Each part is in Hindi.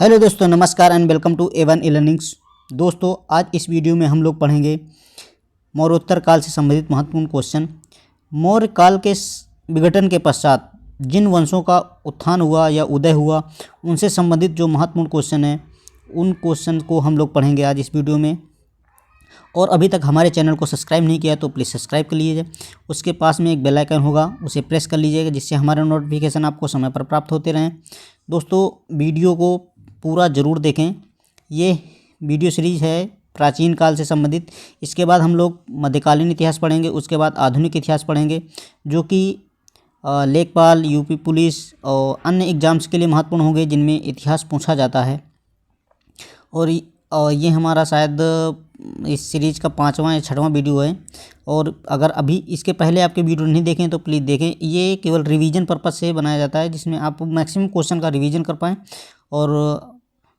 हेलो दोस्तों, नमस्कार एंड वेलकम टू A1 E-लर्निंग्स। दोस्तों, आज इस वीडियो में हम लोग पढ़ेंगे मौर्योत्तर काल से संबंधित महत्वपूर्ण क्वेश्चन। मौर्य काल के विघटन के पश्चात जिन वंशों का उत्थान हुआ या उदय हुआ उनसे संबंधित जो महत्वपूर्ण क्वेश्चन है उन क्वेश्चन को हम लोग पढ़ेंगे आज इस वीडियो में। और अभी तक हमारे चैनल को सब्सक्राइब नहीं किया तो प्लीज़ सब्सक्राइब कर लीजिए। उसके पास में एक बेल आइकन होगा, उसे प्रेस कर लीजिएगा, जिससे हमारे नोटिफिकेशन आपको समय पर प्राप्त होते रहें। दोस्तों, वीडियो को पूरा ज़रूर देखें। ये वीडियो सीरीज़ है प्राचीन काल से संबंधित। इसके बाद हम लोग मध्यकालीन इतिहास पढ़ेंगे, उसके बाद आधुनिक इतिहास पढ़ेंगे, जो कि लेखपाल, यूपी पुलिस और अन्य एग्ज़ाम्स के लिए महत्वपूर्ण होंगे जिनमें इतिहास पूछा जाता है। और ये हमारा शायद इस सीरीज़ का 5वां या 6वां वीडियो है। और अगर अभी इसके पहले आपके वीडियो नहीं देखें तो प्लीज़ देखें। ये केवल रिवीजन पर्पज़ से बनाया जाता है, जिसमें आप मैक्सिमम क्वेश्चन का रिवीजन कर पाएँ और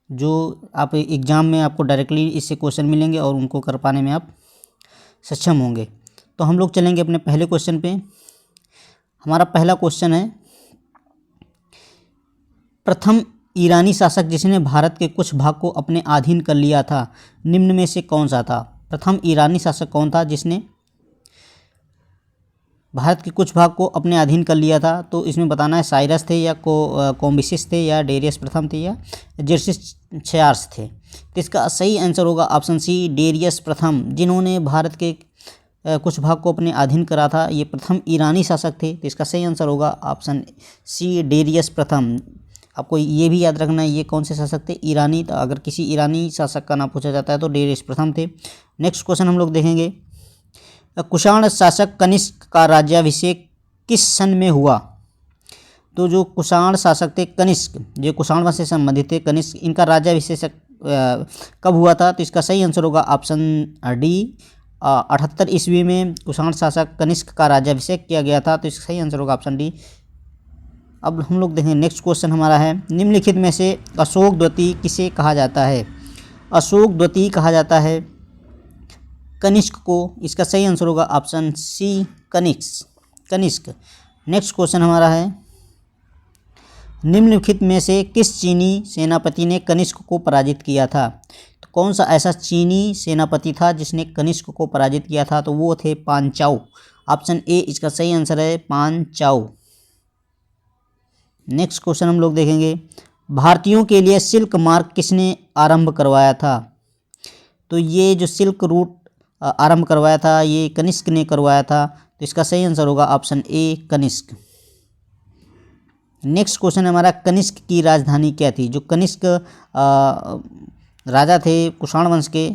जो आप एग्ज़ाम में आपको डायरेक्टली इससे क्वेश्चन मिलेंगे और उनको कर पाने में आप सक्षम होंगे। तो हम लोग चलेंगे अपने पहले क्वेश्चन पे। हमारा पहला क्वेश्चन है, प्रथम ईरानी शासक जिसने भारत के कुछ भाग को अपने अधीन कर लिया था, निम्न में से कौन सा था? प्रथम ईरानी शासक कौन था जिसने भारत के कुछ भाग को अपने अधीन कर लिया था? तो इसमें बताना है साइरस थे या कोम्बिसिस थे या डेरियस प्रथम थे या जेर्सियास थे। तो इसका सही आंसर होगा ऑप्शन सी, डेरियस प्रथम। जिन्होंने भारत के कुछ भाग को अपने अधीन करा था, ये प्रथम ईरानी शासक थे। तो इसका सही आंसर होगा ऑप्शन सी, डेरियस प्रथम। आपको ये भी याद रखना है ये कौन से शासक थे, ईरानी। तो अगर किसी ईरानी शासक का नाम पूछा जाता है तो डेरियस प्रथम थे। नेक्स्ट क्वेश्चन हम लोग देखेंगे, कुषाण शासक कनिष्क का राज्याभिषेक किस सन में हुआ? तो जो कुषाण शासक थे कनिष्क, जो कुषाण वंश से संबंधित थे कनिष्क, इनका राज्याभिषेक कब हुआ था? तो इसका सही आंसर होगा ऑप्शन डी, 78 ईस्वी में कुषाण शासक कनिष्क का राज्याभिषेक किया गया था। तो इसका सही आंसर होगा ऑप्शन डी। अब हम लोग देखें नेक्स्ट क्वेश्चन हमारा है, निम्नलिखित में से अशोक द्वितीय किसे कहा जाता है? अशोक द्वितीय कहा जाता है कनिष्क को। इसका सही आंसर होगा option C, Kanishka. Next question हमारा है, निम्नलिखित में से किस चीनी सेनापति ने कनिष्क को पराजित किया था? तो कौन सा ऐसा चीनी सेनापति था जिसने कनिष्क को पराजित किया था? तो वो थे पांचाऊ। ऑप्शन ए इसका सही आंसर है, पांचाऊ। नेक्स्ट क्वेश्चन हम लोग देखेंगे, भारतीयों के लिए सिल्क मार्ग किसने आरंभ करवाया था? तो ये जो सिल्क रूट आरंभ करवाया था ये कनिष्क ने करवाया था। तो इसका सही आंसर होगा option A, Kanishka. Next question हमारा, कनिष्क की राजधानी क्या थी? जो कनिष्क राजा थे कुषाण वंश के,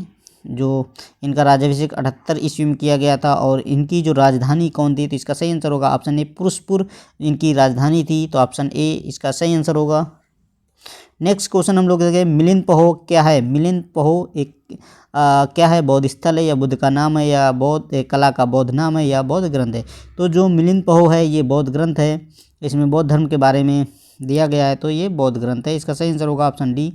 जो इनका राज्याभिषेक 78 ईस्वी में किया गया था, और इनकी जो राजधानी कौन थी? तो इसका सही आंसर होगा ऑप्शन ए, पुरुषपुर इनकी राजधानी थी। तो ऑप्शन ए इसका सही आंसर होगा। नेक्स्ट क्वेश्चन हम लोग देखेंगे, मिलिंद पहो क्या है? मिलिंद पहो एक क्या है? बौद्ध स्थल है या बुद्ध का नाम है या बौद्ध कला का बौद्ध नाम है या बौद्ध ग्रंथ है? तो जो मिलिंद पहो है ये बौद्ध ग्रंथ है। इसमें बौद्ध धर्म के बारे में दिया गया है, तो ये बौद्ध ग्रंथ है। इसका सही आंसर होगा ऑप्शन डी।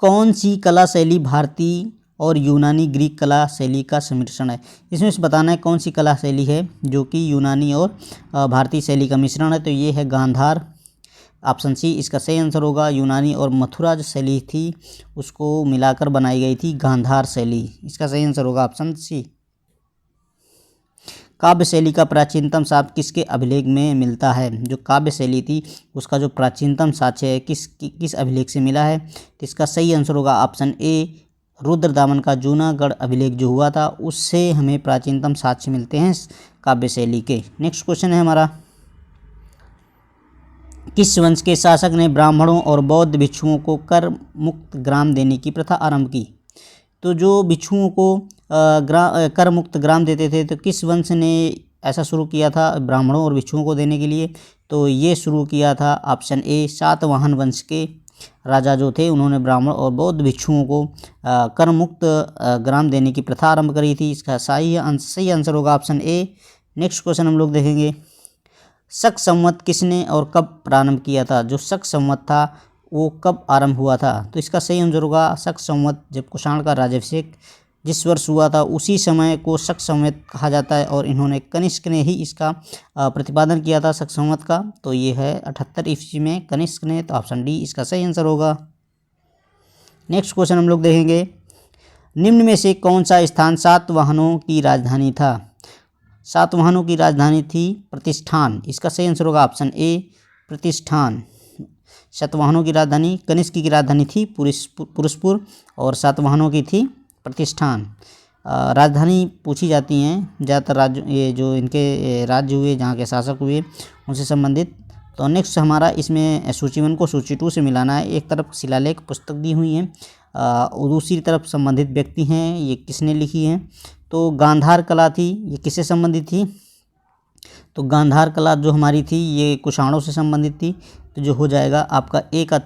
कौन सी कला शैली भारतीय और यूनानी ग्रीक कला शैली का सम्मिश्रण है? इसमें से बताना है कौन सी कला शैली है जो कि यूनानी और भारतीय शैली का मिश्रण है। तो ये है गांधार। ऑप्शन सी इसका सही आंसर होगा। यूनानी और मथुरा जो शैली थी उसको मिलाकर बनाई गई थी गांधार शैली। इसका सही आंसर होगा ऑप्शन सी। काव्य शैली का प्राचीनतम साक्ष्य किसके अभिलेख में मिलता है? जो काव्य शैली थी उसका जो प्राचीनतम साक्ष्य है किस अभिलेख से मिला है? तो इसका सही आंसर होगा ऑप्शन ए, रुद्रदामन का जूनागढ़ अभिलेख जो हुआ था उससे हमें प्राचीनतम साक्ष्य मिलते हैं काव्य शैली के। नेक्स्ट क्वेश्चन है हमारा, किस वंश के शासक ने ब्राह्मणों और बौद्ध भिक्षुओं को कर मुक्त ग्राम देने की प्रथा आरंभ की? तो जो भिक्षुओं को कर मुक्त ग्राम देते थे, तो किस वंश ने ऐसा शुरू किया था ब्राह्मणों और भिक्षुओं को देने के लिए? तो ये शुरू किया था ऑप्शन ए, सातवाहन वंश के राजा जो थे उन्होंने ब्राह्मण और बौद्ध भिक्षुओं को कर मुक्त ग्राम देने की प्रथा आरंभ करी थी। इसका सही आंसर होगा ऑप्शन ए। नेक्स्ट क्वेश्चन हम लोग देखेंगे, शक संवत किसने और कब प्रारंभ किया था? जो शक संवत था वो कब आरंभ हुआ था? तो इसका सही आंसर होगा शक संवत जब कुषाण का राज्याभिषेक जिस वर्ष हुआ था उसी समय को शक संवत कहा जाता है और इन्होंने कनिष्क ने ही इसका प्रतिपादन किया था शक संवत का। तो ये है 78 ईस्वी में कनिष्क ने। तो ऑप्शन डी इसका सही आंसर होगा। नेक्स्ट क्वेश्चन हम लोग देखेंगे, निम्न में से कौन सा स्थान सातवाहनों की राजधानी था? सातवाहनों की राजधानी थी प्रतिष्ठान। इसका सही आंसर होगा ऑप्शन ए प्रतिष्ठान। सातवाहनों की राजधानी, कनिष्क की राजधानी थी पुरुषपुर और सातवाहनों की थी प्रतिष्ठान। राजधानी पूछी जाती हैं ज़्यादातर राज्य, ये जो इनके राज्य हुए जहाँ के शासक हुए उनसे संबंधित। तो नेक्स्ट हमारा इसमें सूची 1 को सूची 2 से मिलाना है। एक तरफ शिलालेख पुस्तक दी हुई है और दूसरी तरफ संबंधित व्यक्ति हैं, ये किसने लिखी है। तो गांधार कला थी, ये किससे संबंधित थी? तो गांधार कला जो हमारी थी ये कुषाणों से संबंधित थी। तो जो हो जाएगा आपका ए का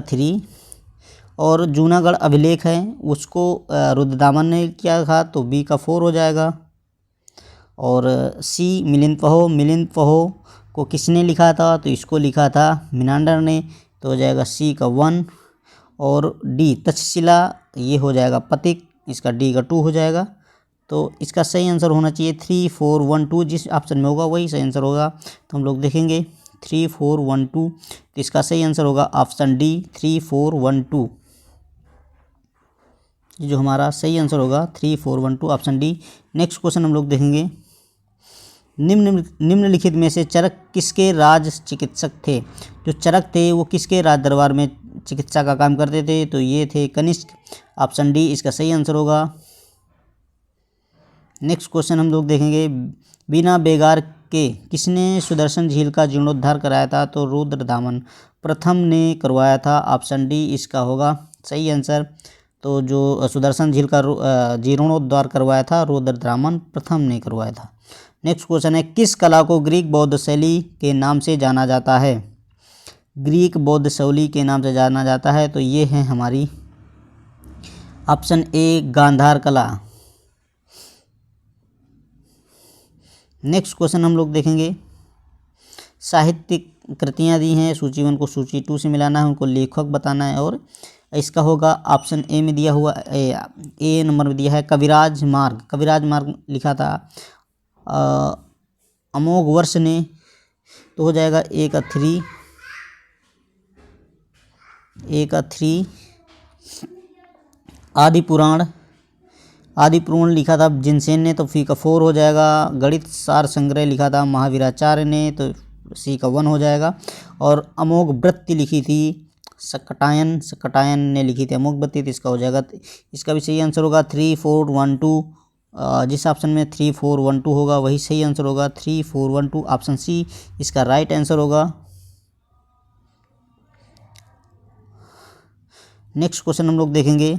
3। और जूनागढ़ अभिलेख है उसको रुद्रदामन ने किया था, तो बी का 4 हो जाएगा। और सी मिलिंद पहो को किसने लिखा था? तो इसको लिखा था मिनांडर ने, तो हो जाएगा सी का 1। और डी तक्षशिला, ये हो जाएगा पथिक, इसका डी का 2 हो जाएगा। तो इसका सही आंसर होना चाहिए 3, 4, 1, 2, जिस ऑप्शन में होगा वही सही आंसर होगा। तो हम लोग देखेंगे 3, 4, 1, 2, तो इसका सही आंसर होगा ऑप्शन डी 3, 4, 1, 2। जो हमारा सही आंसर होगा 3, 4, 1, 2 ऑप्शन डी। नेक्स्ट क्वेश्चन हम लोग देखेंगे, निम्नलिखित में से चरक किसके राज चिकित्सक थे? जो चरक थे वो किसके राज दरबार में चिकित्सा का काम करते थे? तो ये थे कनिष्क। ऑप्शन डी इसका सही आंसर होगा। नेक्स्ट क्वेश्चन हम लोग देखेंगे, बिना बेगार के किसने सुदर्शन झील का जीर्णोद्धार कराया था? तो रुद्रदामन प्रथम ने करवाया था। ऑप्शन डी इसका होगा सही आंसर। तो जो सुदर्शन झील का जीर्णोद्धार करवाया था रुद्रदामन प्रथम ने करवाया था। नेक्स्ट क्वेश्चन है, किस कला को ग्रीक बौद्ध शैली के नाम से जाना जाता है? ग्रीक बौद्ध शैली के नाम से जाना जाता है। तो ये है हमारी ऑप्शन ए गांधार कला। नेक्स्ट क्वेश्चन हम लोग देखेंगे, साहित्यिक कृतियाँ दी हैं, सूची 1 को सूची 2 से मिलाना है, उनको लेखक बताना है। और इसका होगा ऑप्शन ए में दिया हुआ, ए नंबर में दिया है कविराज मार्ग लिखा था अमोघ वर्ष ने। तो हो जाएगा ए का 3। आदि पुराण लिखा था जिनसेन ने, तो फी का 4 हो जाएगा। गणित सार संग्रह लिखा था महावीराचार्य ने, तो सी का 1 हो जाएगा। और अमोघ वृत्ति लिखी थी सकटायन ने लिखी थी अमोघ वृत्ति, तो इसका हो जाएगा, इसका भी सही आंसर होगा 3, 4, 1, 2। जिस ऑप्शन में 3, 4, 1, 2 होगा वही सही आंसर होगा 3, 4, 1, 2। ऑप्शन सी इसका राइट आंसर होगा। नेक्स्ट क्वेश्चन हम लोग देखेंगे,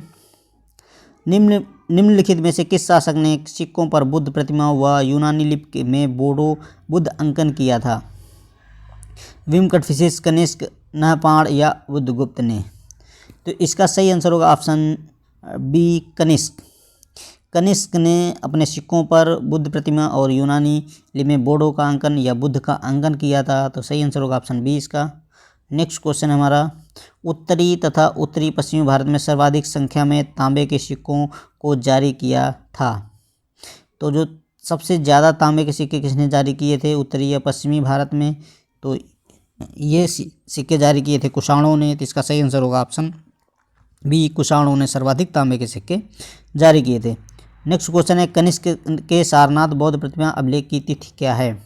निम्नलिखित में से किस शासक ने सिक्कों पर बुद्ध प्रतिमा व यूनानी लिपि में बोडो बुद्ध अंकन किया था? विमकटफिशिस, कनिष्क, नहपाण या बुद्धगुप्त ने? तो इसका सही आंसर होगा ऑप्शन बी कनिष्क ने अपने सिक्कों पर बुद्ध प्रतिमा और यूनानी लिपि में बोडो का अंकन या बुद्ध का अंकन किया था। तो सही आंसर होगा ऑप्शन बी इसका। नेक्स्ट क्वेश्चन हमारा, उत्तरी तथा उत्तरी पश्चिमी भारत में सर्वाधिक संख्या में तांबे के सिक्कों को जारी किया था। तो जो सबसे ज़्यादा तांबे के सिक्के किसने जारी किए थे उत्तरी या पश्चिमी भारत में? तो ये सिक्के जारी किए थे कुषाणों ने। तो इसका सही आंसर होगा ऑप्शन बी, कुषाणों ने सर्वाधिक तांबे के सिक्के जारी किए थे। नेक्स्ट क्वेश्चन है, कनिष्क के सारनाथ बौद्ध प्रतिमा अभिलेख की तिथि क्या है?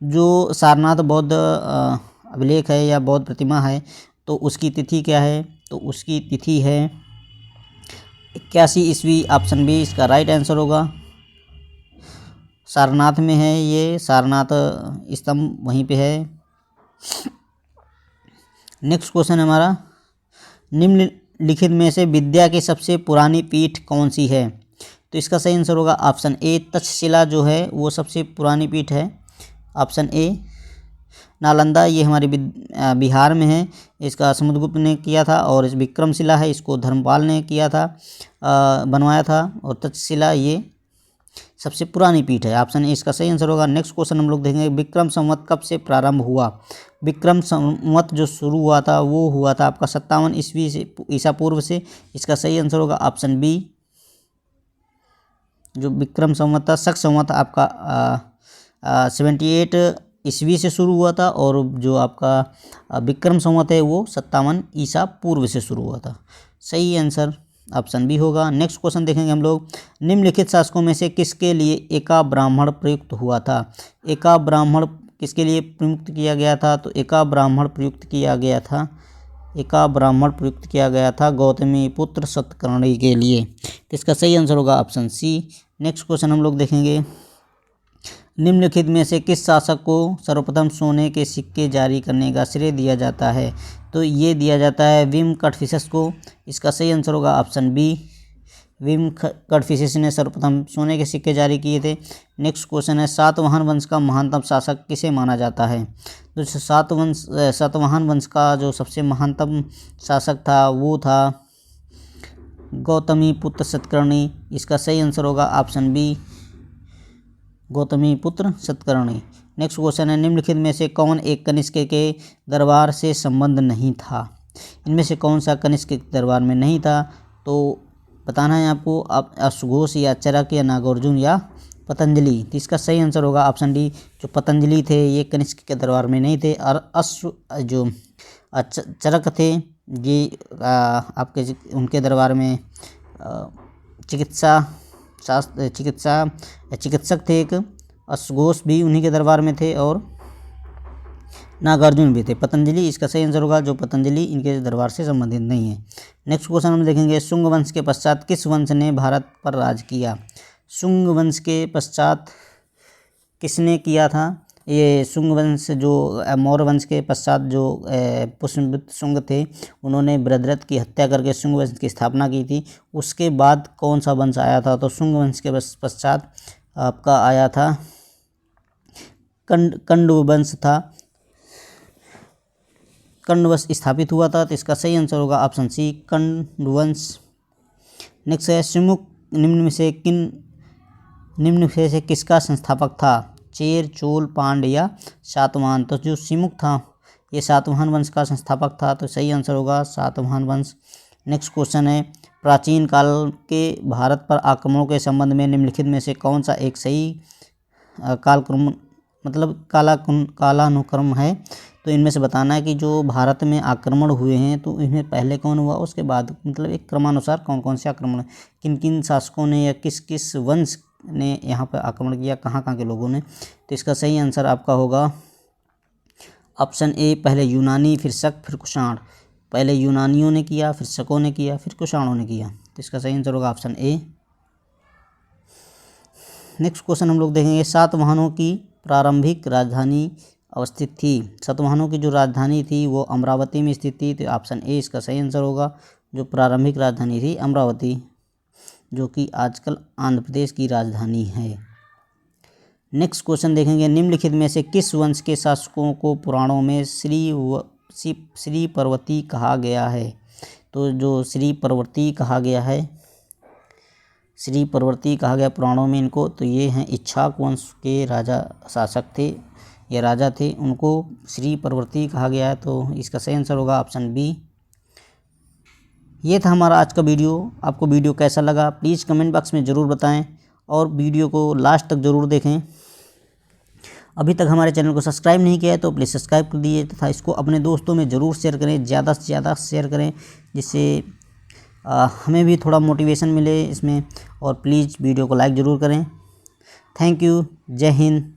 जो सारनाथ बौद्ध अभिलेख है या बौद्ध प्रतिमा है तो उसकी तिथि क्या है? तो उसकी तिथि है 81 ईस्वी। ऑप्शन बी इसका राइट आंसर होगा। सारनाथ में है ये, सारनाथ स्तंभ वहीं पे है। नेक्स्ट क्वेश्चन हमारा, निम्नलिखित में से विद्या की सबसे पुरानी पीठ कौन सी है? तो इसका सही आंसर होगा ऑप्शन ए तक्षशिला जो है वो सबसे पुरानी पीठ है। ऑप्शन ए नालंदा, ये हमारे बिहार में है, इसका समुद्रगुप्त ने किया था। और इस विक्रमशिला है, इसको धर्मपाल ने किया था, बनवाया था। और तक्षशिला ये सबसे पुरानी पीठ है। ऑप्शन ए इसका सही आंसर होगा। नेक्स्ट क्वेश्चन हम लोग देखेंगे, विक्रम संवत कब से प्रारंभ हुआ? विक्रम संवत जो शुरू हुआ था वो हुआ था आपका 57 ईस्वी से ईसा पूर्व से। इसका सही आंसर होगा ऑप्शन बी। जो विक्रम संवत था, शक संवत आपका 78 ईस्वी से शुरू हुआ था और जो आपका विक्रम संवत है वो 57 ईसा पूर्व से शुरू हुआ था। सही आंसर ऑप्शन बी होगा। नेक्स्ट क्वेश्चन देखेंगे हम लोग, निम्नलिखित शासकों में से किसके लिए एका ब्राह्मण प्रयुक्त हुआ था? एका ब्राह्मण किसके लिए प्रयुक्त किया गया था? तो एका ब्राह्मण प्रयुक्त किया गया था गौतमी पुत्र सतकर्णी के लिए। तो इसका सही आंसर होगा ऑप्शन सी। नेक्स्ट क्वेश्चन हम लोग देखेंगे, निम्नलिखित में से किस शासक को सर्वप्रथम सोने के सिक्के जारी करने का श्रेय दिया जाता है? तो ये दिया जाता है विम कटफिशस को। इसका सही आंसर होगा ऑप्शन बी। विम कटफिशस ने सर्वप्रथम सोने के सिक्के जारी किए थे। नेक्स्ट क्वेश्चन है, सातवाहन वंश का महानतम शासक किसे माना जाता है? तो सातवाहन वंश का जो सबसे महानतम शासक था वो था गौतमी पुत्र सतकर्णी। इसका सही आंसर होगा ऑप्शन बी, गौतमी पुत्र सतकर्णी। नेक्स्ट क्वेश्चन है, निम्नलिखित में से कौन एक कनिष्क के दरबार से संबंध नहीं था? इनमें से कौन सा कनिष्क के दरबार में नहीं था? तो बताना है आपको, आप अश्वघोष या चरक या नागार्जुन या पतंजलि। तो इसका सही आंसर होगा ऑप्शन डी, जो पतंजलि थे ये कनिष्क के दरबार में नहीं थे। और चरक थे ये आपके उनके दरबार में चिकित्सक थे एक। अश्वघोष भी उन्हीं के दरबार में थे और नागार्जुन भी थे। पतंजलि इसका सही आंसर होगा, जो पतंजलि इनके दरबार से संबंधित नहीं है। नेक्स्ट क्वेश्चन हम देखेंगे, शुंग वंश के पश्चात किस वंश ने भारत पर राज किया? शुंग वंश के पश्चात किसने किया था? ये शुंग वंश जो मौर्य वंश के पश्चात जो पुष्यमित्र शुंग थे उन्होंने बृहद्रथ की हत्या करके शुंग वंश की स्थापना की थी। उसके बाद कौन सा वंश आया था? तो शुंग वंश के पश्चात आपका आया था कंड वंश था। कंड वंश स्थापित हुआ था। तो इसका सही आंसर होगा ऑप्शन सी, कंड वंश। नेक्स्ट है, सिमुक निम्न में से किसका संस्थापक था? चेर, चोल, पांड्य या सातवाहन? तो जो सिमुक था ये सातवाहन वंश का संस्थापक था। तो सही आंसर होगा सातवाहन वंश। नेक्स्ट क्वेश्चन है, प्राचीन काल के भारत पर आक्रमणों के संबंध में निम्नलिखित में से कौन सा एक सही कालक्रम मतलब कालानुक्रम है? तो इनमें से बताना है कि जो भारत में आक्रमण हुए हैं तो इनमें पहले कौन हुआ, उसके बाद मतलब एक क्रमानुसार कौन कौन से आक्रमण, किन किन शासकों ने या किस किस वंश ने यहाँ पर आक्रमण किया, कहाँ कहाँ के लोगों ने। तो इसका सही आंसर आपका होगा ऑप्शन ए, पहले यूनानी फिर शक फिर कुषाण। पहले यूनानियों ने किया, फिर शकों ने किया, फिर कुषाणों ने किया। तो इसका सही आंसर होगा ऑप्शन ए। नेक्स्ट क्वेश्चन हम लोग देखेंगे, सातवाहनों की प्रारंभिक राजधानी अवस्थित थी। सातवाहनों की जो राजधानी थी वो अमरावती में स्थित थी। तो ऑप्शन ए इसका सही आंसर होगा, जो प्रारंभिक राजधानी थी अमरावती, जो कि आजकल आंध्र प्रदेश की राजधानी है। नेक्स्ट क्वेश्चन देखेंगे, निम्नलिखित में से किस वंश के शासकों को पुराणों में श्री पर्वती कहा गया है? तो जो श्री पर्वती कहा गया पुराणों में इनको, तो ये हैं इक्ष्वाकु वंश के शासक थे या राजा थे, उनको श्री पर्वती कहा गया है। तो इसका सही आंसर होगा ऑप्शन बी। ये था हमारा आज का वीडियो। आपको वीडियो कैसा लगा प्लीज़ कमेंट बॉक्स में ज़रूर बताएं और वीडियो को लास्ट तक ज़रूर देखें। अभी तक हमारे चैनल को सब्सक्राइब नहीं किया है तो प्लीज़ सब्सक्राइब कर दीजिए तथा इसको अपने दोस्तों में ज़रूर शेयर करें, ज़्यादा से ज़्यादा शेयर करें, जिससे हमें भी थोड़ा मोटिवेशन मिले इसमें। और प्लीज़ वीडियो को लाइक ज़रूर करें। Thank you. जय हिंद।